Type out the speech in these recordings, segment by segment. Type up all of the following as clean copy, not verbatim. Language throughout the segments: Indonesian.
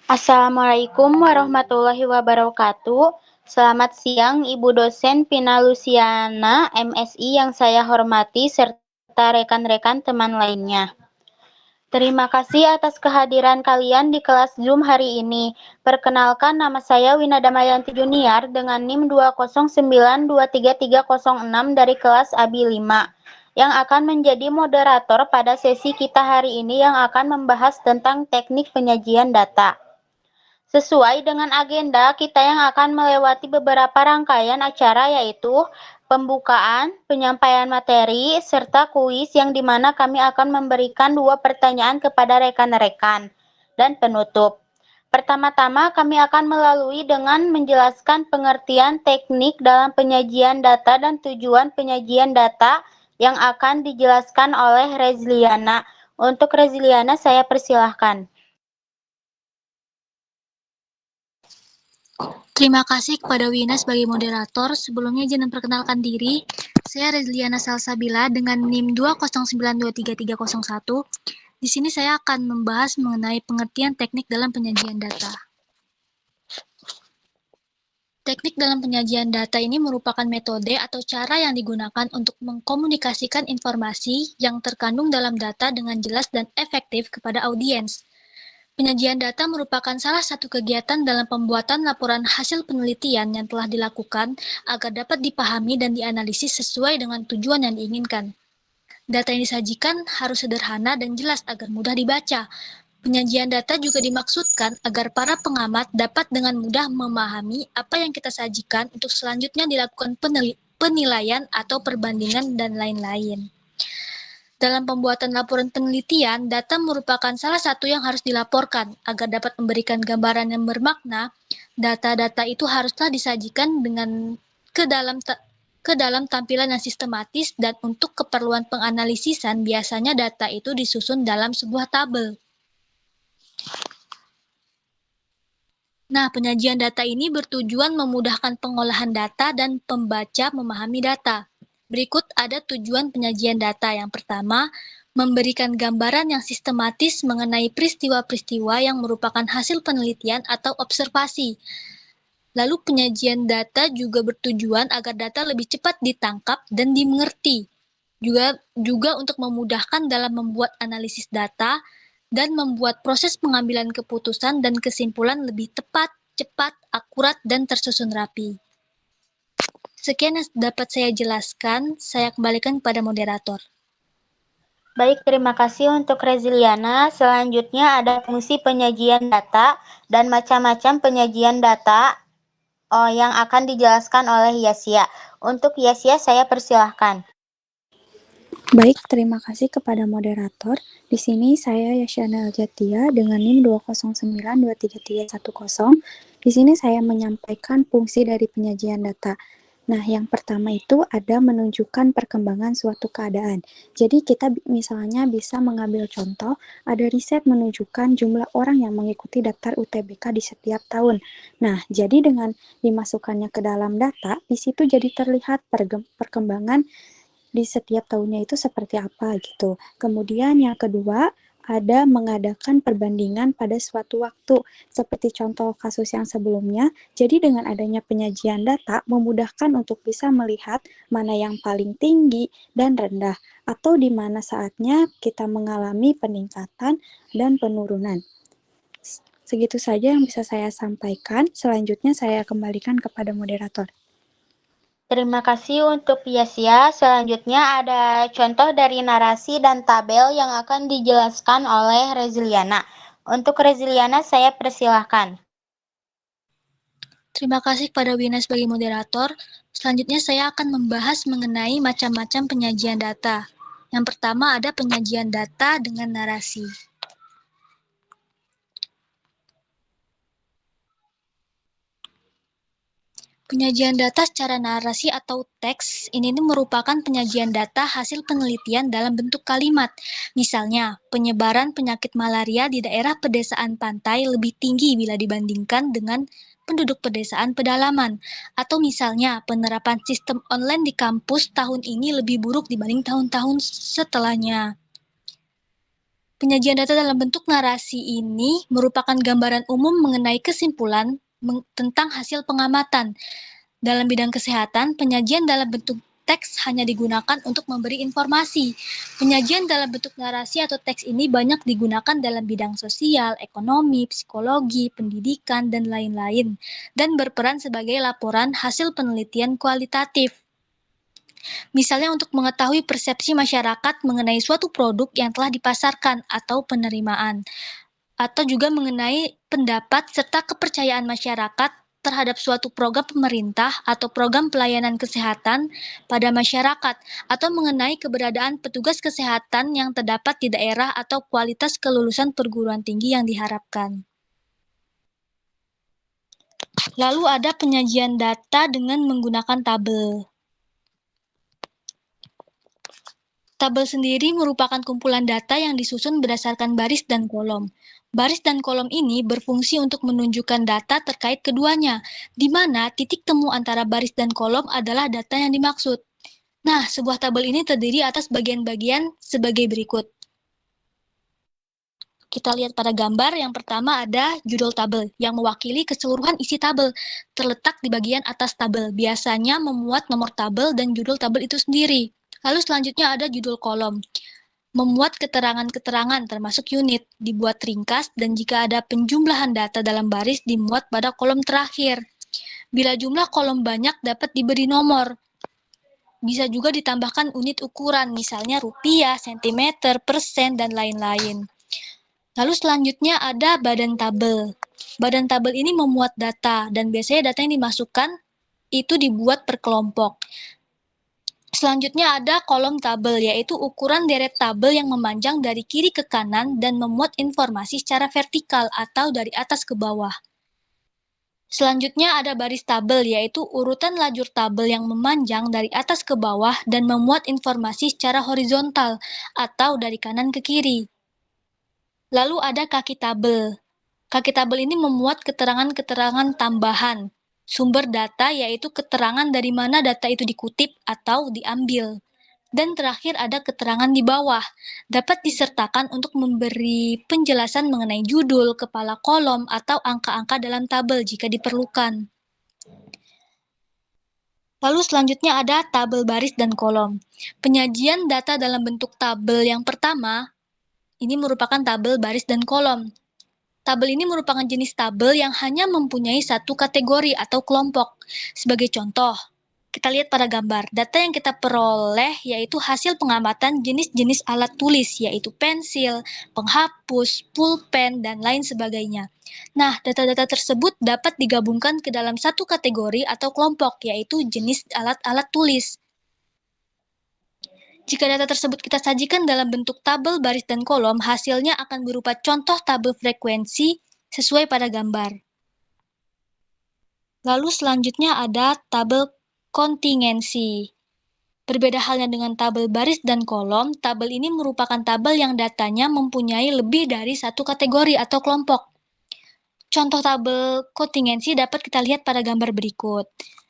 Assalamualaikum warahmatullahi wabarakatuh. Selamat siang Ibu dosen Pina Luciana, MSI yang saya hormati serta rekan-rekan teman lainnya. Terima kasih atas kehadiran kalian di kelas Zoom hari ini. Perkenalkan, nama saya Wina Damayanti Junior dengan NIM 2092336 dari kelas ABI 5 yang akan menjadi moderator pada sesi kita hari ini yang akan membahas tentang teknik penyajian data. Sesuai dengan agenda, kita yang akan melewati beberapa rangkaian acara yaitu pembukaan, penyampaian materi, serta kuis yang dimana kami akan memberikan 2 pertanyaan kepada rekan-rekan, dan penutup. Pertama-tama kami akan melalui dengan menjelaskan pengertian teknik dalam penyajian data dan tujuan penyajian data yang akan dijelaskan oleh Rezliana. Untuk Rezliana saya persilahkan. Terima kasih kepada Wina sebagai moderator. Sebelumnya izin memperkenalkan diri. Saya Rezliana Salsabila dengan NIM 209233301. Di sini saya akan membahas mengenai pengertian teknik dalam penyajian data. Teknik dalam penyajian data ini merupakan metode atau cara yang digunakan untuk mengkomunikasikan informasi yang terkandung dalam data dengan jelas dan efektif kepada audiens. Penyajian data merupakan salah satu kegiatan dalam pembuatan laporan hasil penelitian yang telah dilakukan agar dapat dipahami dan dianalisis sesuai dengan tujuan yang diinginkan. Data yang disajikan harus sederhana dan jelas agar mudah dibaca. Penyajian data juga dimaksudkan agar para pengamat dapat dengan mudah memahami apa yang kita sajikan untuk selanjutnya dilakukan penilaian atau perbandingan dan lain-lain. Dalam pembuatan laporan penelitian, data merupakan salah satu yang harus dilaporkan. Agar dapat memberikan gambaran yang bermakna, data-data itu haruslah disajikan ke dalam tampilan yang sistematis dan untuk keperluan penganalisisan, biasanya data itu disusun dalam sebuah tabel. Nah, penyajian data ini bertujuan memudahkan pengolahan data dan pembaca memahami data. Berikut ada tujuan penyajian data. Yang pertama, memberikan gambaran yang sistematis mengenai peristiwa-peristiwa yang merupakan hasil penelitian atau observasi. Lalu penyajian data juga bertujuan agar data lebih cepat ditangkap dan dimengerti. Juga untuk memudahkan dalam membuat analisis data dan membuat proses pengambilan keputusan dan kesimpulan lebih tepat, cepat, akurat, dan tersusun rapi. Sekian yang dapat saya jelaskan, saya kembalikan kepada moderator. Baik, terima kasih untuk Rezliana. Selanjutnya ada fungsi penyajian data dan macam-macam penyajian data yang akan dijelaskan oleh Yasya. Untuk Yasya, saya persilahkan. Baik, terima kasih kepada moderator. Di sini saya Yasyana Aljatia dengan NIM 209233310. Di sini saya menyampaikan fungsi dari penyajian data. Nah, yang pertama itu ada menunjukkan perkembangan suatu keadaan. Jadi kita misalnya bisa mengambil contoh, ada riset menunjukkan jumlah orang yang mengikuti daftar UTBK di setiap tahun. Nah, jadi dengan dimasukkannya ke dalam data, di situ jadi terlihat perkembangan di setiap tahunnya itu seperti apa gitu. Kemudian yang kedua, ada mengadakan perbandingan pada suatu waktu, seperti contoh kasus yang sebelumnya. Jadi dengan adanya penyajian data, memudahkan untuk bisa melihat mana yang paling tinggi dan rendah, atau di mana saatnya kita mengalami peningkatan dan penurunan. Segitu saja yang bisa saya sampaikan. Selanjutnya saya kembalikan kepada moderator. Terima kasih untuk Yasya. Selanjutnya ada contoh dari narasi dan tabel yang akan dijelaskan oleh Rezliana. Untuk Rezliana, saya persilahkan. Terima kasih kepada Wina sebagai moderator. Selanjutnya saya akan membahas mengenai macam-macam penyajian data. Yang pertama ada penyajian data dengan narasi. Penyajian data secara narasi atau teks ini merupakan penyajian data hasil penelitian dalam bentuk kalimat. Misalnya, penyebaran penyakit malaria di daerah pedesaan pantai lebih tinggi bila dibandingkan dengan penduduk pedesaan pedalaman. Atau misalnya, penerapan sistem online di kampus tahun ini lebih buruk dibanding tahun-tahun setelahnya. Penyajian data dalam bentuk narasi ini merupakan gambaran umum mengenai kesimpulan tentang hasil pengamatan. Dalam bidang kesehatan, penyajian dalam bentuk teks hanya digunakan untuk memberi informasi. Penyajian dalam bentuk narasi atau teks ini banyak digunakan dalam bidang sosial, ekonomi, psikologi, pendidikan, dan lain-lain, dan berperan sebagai laporan hasil penelitian kualitatif. Misalnya untuk mengetahui persepsi masyarakat mengenai suatu produk yang telah dipasarkan atau penerimaan, atau juga mengenai pendapat serta kepercayaan masyarakat terhadap suatu program pemerintah atau program pelayanan kesehatan pada masyarakat, atau mengenai keberadaan petugas kesehatan yang terdapat di daerah atau kualitas kelulusan perguruan tinggi yang diharapkan. Lalu ada penyajian data dengan menggunakan tabel. Tabel sendiri merupakan kumpulan data yang disusun berdasarkan baris dan kolom. Baris dan kolom ini berfungsi untuk menunjukkan data terkait keduanya, di mana titik temu antara baris dan kolom adalah data yang dimaksud. Nah, sebuah tabel ini terdiri atas bagian-bagian sebagai berikut. Kita lihat pada gambar, yang pertama ada judul tabel, yang mewakili keseluruhan isi tabel, terletak di bagian atas tabel, biasanya memuat nomor tabel dan judul tabel itu sendiri. Lalu selanjutnya ada judul kolom, memuat keterangan-keterangan termasuk unit, dibuat ringkas, dan jika ada penjumlahan data dalam baris dimuat pada kolom terakhir. Bila jumlah kolom banyak dapat diberi nomor. Bisa juga ditambahkan unit ukuran, misalnya rupiah, sentimeter, persen, dan lain-lain. Lalu selanjutnya ada badan tabel. Badan tabel ini memuat data, dan biasanya data yang dimasukkan itu dibuat per kelompok. Selanjutnya ada kolom tabel, yaitu ukuran deret tabel yang memanjang dari kiri ke kanan dan memuat informasi secara vertikal atau dari atas ke bawah. Selanjutnya ada baris tabel, yaitu urutan lajur tabel yang memanjang dari atas ke bawah dan memuat informasi secara horizontal atau dari kanan ke kiri. Lalu ada kaki tabel. Kaki tabel ini memuat keterangan-keterangan tambahan. Sumber data yaitu keterangan dari mana data itu dikutip atau diambil. Dan terakhir ada keterangan di bawah. Dapat disertakan untuk memberi penjelasan mengenai judul, kepala kolom, atau angka-angka dalam tabel jika diperlukan. Lalu selanjutnya ada tabel baris dan kolom. Penyajian data dalam bentuk tabel yang pertama, ini merupakan tabel baris dan kolom. Tabel ini merupakan jenis tabel yang hanya mempunyai satu kategori atau kelompok. Sebagai contoh, kita lihat pada gambar, data yang kita peroleh yaitu hasil pengamatan jenis-jenis alat tulis, yaitu pensil, penghapus, pulpen, dan lain sebagainya. Nah, data-data tersebut dapat digabungkan ke dalam satu kategori atau kelompok, yaitu jenis alat-alat tulis. Jika data tersebut kita sajikan dalam bentuk tabel, baris, dan kolom, hasilnya akan berupa contoh tabel frekuensi sesuai pada gambar. Lalu selanjutnya ada tabel kontingensi. Berbeda halnya dengan tabel baris dan kolom, tabel ini merupakan tabel yang datanya mempunyai lebih dari satu kategori atau kelompok. Contoh tabel kontingensi dapat kita lihat pada gambar berikut.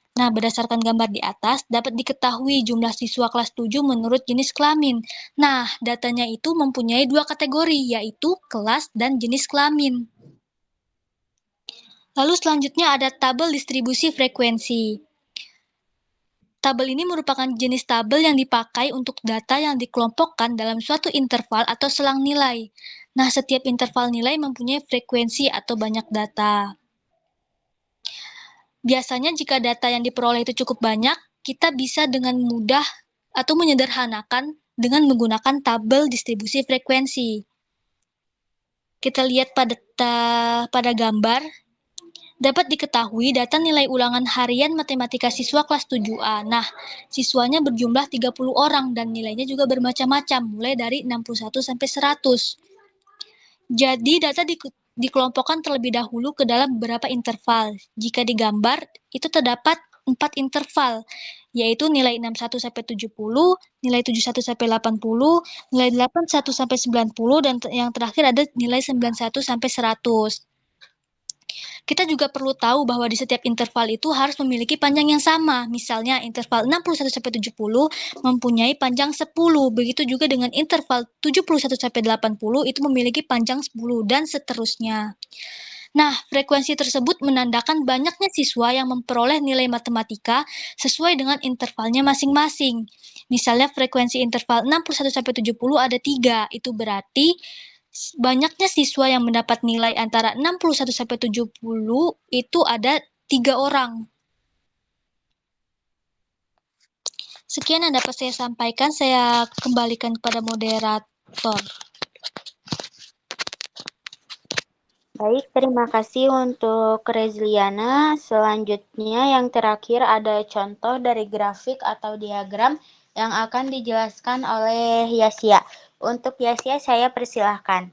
Nah, berdasarkan gambar di atas, dapat diketahui jumlah siswa kelas 7 menurut jenis kelamin. Nah, datanya itu mempunyai dua kategori, yaitu kelas dan jenis kelamin. Lalu selanjutnya ada tabel distribusi frekuensi. Tabel ini merupakan jenis tabel yang dipakai untuk data yang dikelompokkan dalam suatu interval atau selang nilai. Nah, setiap interval nilai mempunyai frekuensi atau banyak data. Biasanya jika data yang diperoleh itu cukup banyak, kita bisa dengan mudah atau menyederhanakan dengan menggunakan tabel distribusi frekuensi. Kita lihat pada gambar, dapat diketahui data nilai ulangan harian matematika siswa kelas 7A. Nah, siswanya berjumlah 30 orang dan nilainya juga bermacam-macam, mulai dari 61 sampai 100. Jadi, data dikelompokkan terlebih dahulu ke dalam beberapa interval. Jika digambar, itu terdapat 4 interval, yaitu nilai 61 sampai 70, nilai 71 sampai 80, nilai 81 sampai 90, dan yang terakhir ada nilai 91 sampai 100. Kita juga perlu tahu bahwa di setiap interval itu harus memiliki panjang yang sama. Misalnya interval 61-70 mempunyai panjang 10. Begitu juga dengan interval 71-80 itu memiliki panjang 10 dan seterusnya. Nah, frekuensi tersebut menandakan banyaknya siswa yang memperoleh nilai matematika sesuai dengan intervalnya masing-masing. Misalnya frekuensi interval 61-70 ada 3, itu berarti banyaknya siswa yang mendapat nilai antara 61-70 itu ada 3 orang. Sekian yang dapat saya sampaikan, saya kembalikan kepada moderator. Baik, terima kasih untuk Rezliana. Selanjutnya yang terakhir ada contoh dari grafik atau diagram yang akan dijelaskan oleh Yasya. Untuk Yasya, saya persilahkan.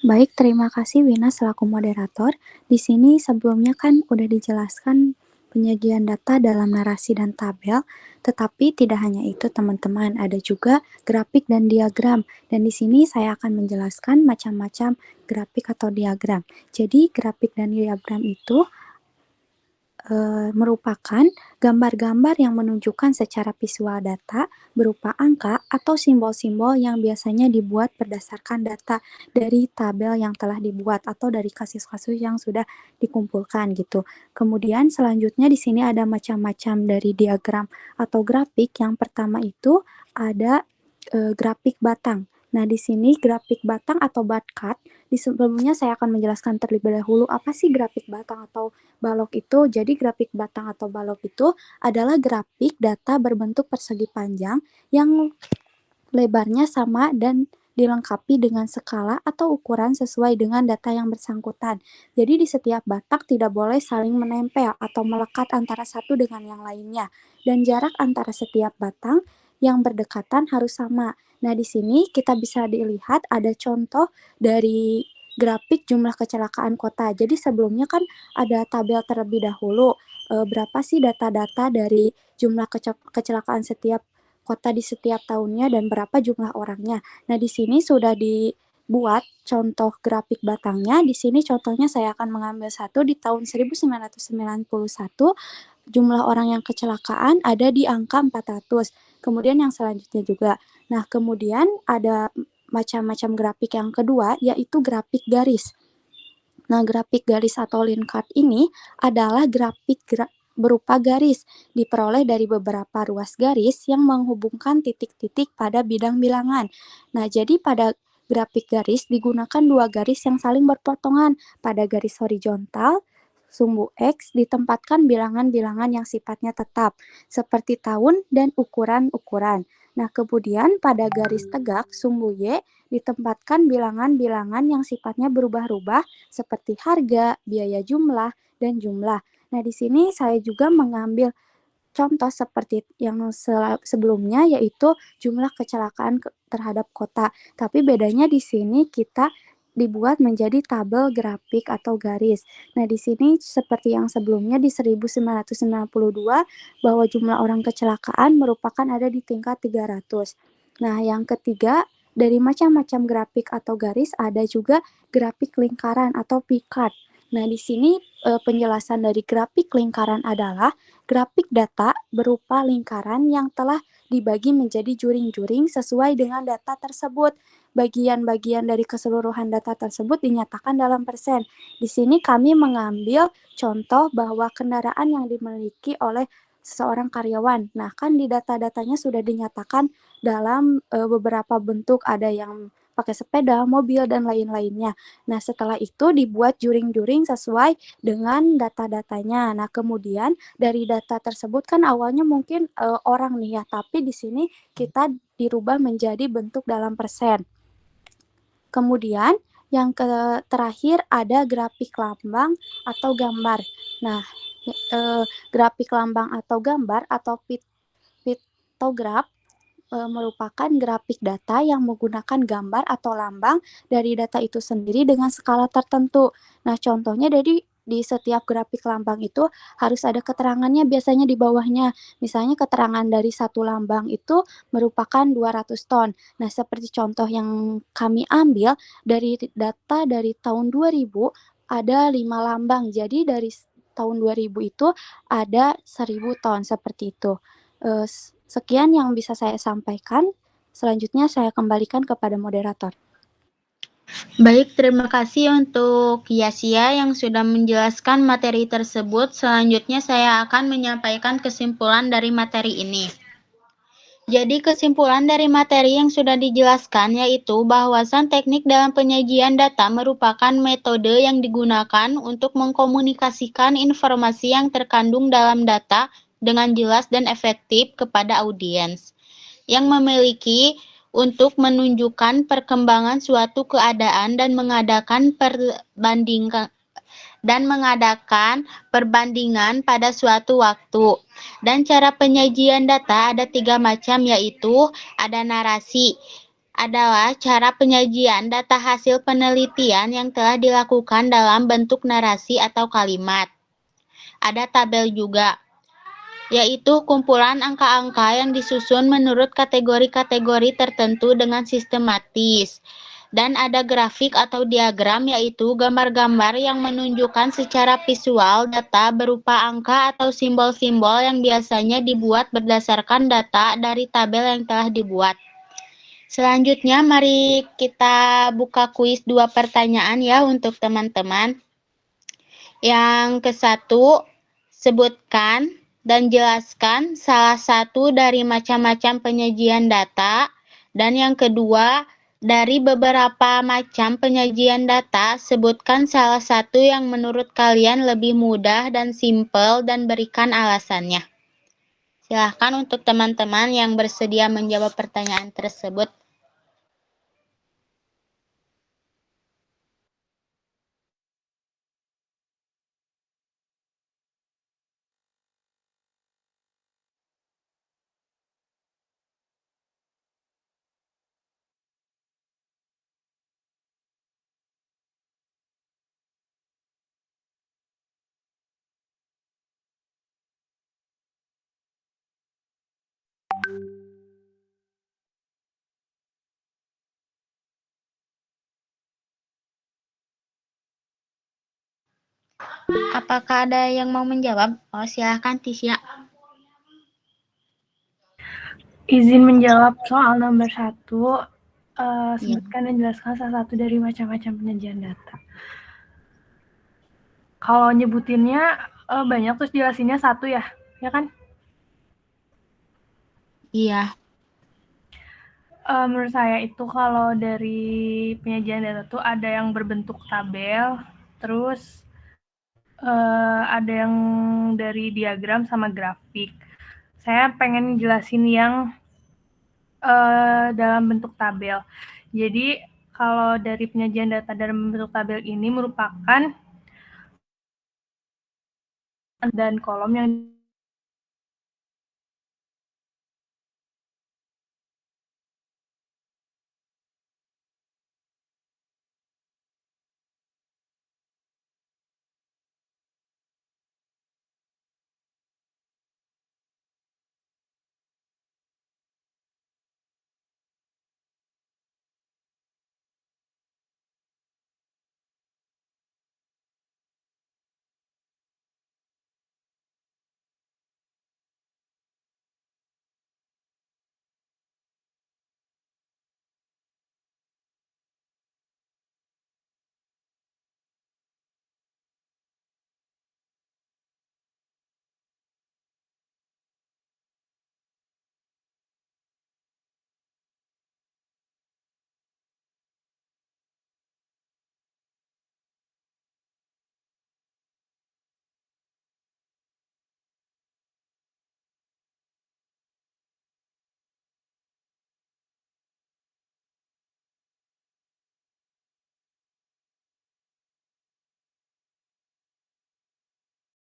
Baik, terima kasih Wina selaku moderator. Di sini sebelumnya kan udah dijelaskan penyajian data dalam narasi dan tabel, tetapi tidak hanya itu teman-teman, ada juga grafik dan diagram. Dan di sini saya akan menjelaskan macam-macam grafik atau diagram. Jadi grafik dan diagram itu merupakan gambar-gambar yang menunjukkan secara visual data berupa angka atau simbol-simbol yang biasanya dibuat berdasarkan data dari tabel yang telah dibuat atau dari kasus-kasus yang sudah dikumpulkan gitu. Kemudian selanjutnya di sini ada macam-macam dari diagram atau grafik. Yang pertama itu ada grafik batang. Nah, di sini grafik batang atau bar chart, di sebelumnya saya akan menjelaskan terlebih dahulu apa sih grafik batang atau balok itu. Jadi grafik batang atau balok itu adalah grafik data berbentuk persegi panjang yang lebarnya sama dan dilengkapi dengan skala atau ukuran sesuai dengan data yang bersangkutan. Jadi di setiap batak tidak boleh saling menempel atau melekat antara satu dengan yang lainnya. Dan jarak antara setiap batang yang berdekatan harus sama. Nah, di sini kita bisa dilihat ada contoh dari grafik jumlah kecelakaan kota. Jadi sebelumnya kan ada tabel terlebih dahulu, berapa sih data-data dari jumlah kecelakaan setiap kota di setiap tahunnya dan berapa jumlah orangnya. Nah, di sini sudah dibuat contoh grafik batangnya. Di sini contohnya saya akan mengambil satu di tahun 1991, jumlah orang yang kecelakaan ada di angka 400. Kemudian yang selanjutnya juga. Nah, kemudian ada macam-macam grafik yang kedua, yaitu grafik garis. Nah, grafik garis atau line chart ini adalah grafik berupa garis, diperoleh dari beberapa ruas garis yang menghubungkan titik-titik pada bidang bilangan. Nah, jadi pada grafik garis digunakan dua garis yang saling berpotongan. Pada garis horizontal, sumbu X ditempatkan bilangan-bilangan yang sifatnya tetap, seperti tahun dan ukuran-ukuran. Nah, kemudian pada garis tegak, sumbu Y ditempatkan bilangan-bilangan yang sifatnya berubah-ubah, seperti harga, biaya jumlah, dan jumlah. Nah, di sini saya juga mengambil contoh seperti yang sebelumnya, yaitu jumlah kecelakaan terhadap kota. Tapi bedanya di sini kita dibuat menjadi tabel grafik atau garis. Nah, di sini seperti yang sebelumnya di 1992 bahwa jumlah orang kecelakaan merupakan ada di tingkat 300. Nah, yang ketiga, dari macam-macam grafik atau garis ada juga grafik lingkaran atau pie chart. Nah, di sini penjelasan dari grafik lingkaran adalah grafik data berupa lingkaran yang telah dibagi menjadi juring-juring sesuai dengan data tersebut. Bagian-bagian dari keseluruhan data tersebut dinyatakan dalam persen. Di sini kami mengambil contoh bahwa kendaraan yang dimiliki oleh seseorang karyawan. Nah, kan di data-datanya sudah dinyatakan dalam beberapa bentuk, ada yang pakai sepeda, mobil, dan lain-lainnya. Nah, setelah itu dibuat juring-juring sesuai dengan data-datanya. Nah, kemudian dari data tersebut kan awalnya mungkin orang nih ya, tapi di sini kita dirubah menjadi bentuk dalam persen. Kemudian yang terakhir ada grafik lambang atau gambar. Nah, grafik lambang atau gambar atau piktograf merupakan grafik data yang menggunakan gambar atau lambang dari data itu sendiri dengan skala tertentu. Nah, contohnya di setiap grafik lambang itu harus ada keterangannya biasanya di bawahnya. Misalnya keterangan dari satu lambang itu merupakan 200 ton. Nah, seperti contoh yang kami ambil dari data dari tahun 2000 ada 5 lambang. Jadi dari tahun 2000 itu ada 1000 ton seperti itu. Sekian yang bisa saya sampaikan. Selanjutnya saya kembalikan kepada moderator. Baik, terima kasih untuk Yasia yang sudah menjelaskan materi tersebut. Selanjutnya saya akan menyampaikan kesimpulan dari materi ini. Jadi kesimpulan dari materi yang sudah dijelaskan yaitu bahwasan teknik dalam penyajian data merupakan metode yang digunakan untuk mengkomunikasikan informasi yang terkandung dalam data dengan jelas dan efektif kepada audiens yang memiliki untuk menunjukkan perkembangan suatu keadaan dan mengadakan perbandingan pada suatu waktu. Dan cara penyajian data ada 3 macam, yaitu ada narasi, adalah cara penyajian data hasil penelitian yang telah dilakukan dalam bentuk narasi atau kalimat. Ada tabel juga, yaitu kumpulan angka-angka yang disusun menurut kategori-kategori tertentu dengan sistematis. Dan ada grafik atau diagram, yaitu gambar-gambar yang menunjukkan secara visual data berupa angka atau simbol-simbol yang biasanya dibuat berdasarkan data dari tabel yang telah dibuat. Selanjutnya, mari kita buka kuis 2 pertanyaan ya untuk teman-teman. Yang ke-1, sebutkan dan jelaskan salah satu dari macam-macam penyajian data. Dan yang kedua, dari beberapa macam penyajian data, sebutkan salah satu yang menurut kalian lebih mudah dan simpel dan berikan alasannya. Silahkan untuk teman-teman yang bersedia menjawab pertanyaan tersebut. Apakah ada yang mau menjawab? Oh, silahkan Tisya. Izin menjawab soal nomor 1. Sebutkan dan jelaskan salah satu dari macam-macam penyajian data. Kalau nyebutinnya banyak, terus jelasinnya satu ya kan? Iya. Menurut saya itu kalau dari penyajian data tuh ada yang berbentuk tabel, terus ada yang dari diagram sama grafik. Saya pengen jelasin yang dalam bentuk tabel. Jadi kalau dari penyajian data dalam bentuk tabel ini merupakan dan kolom yang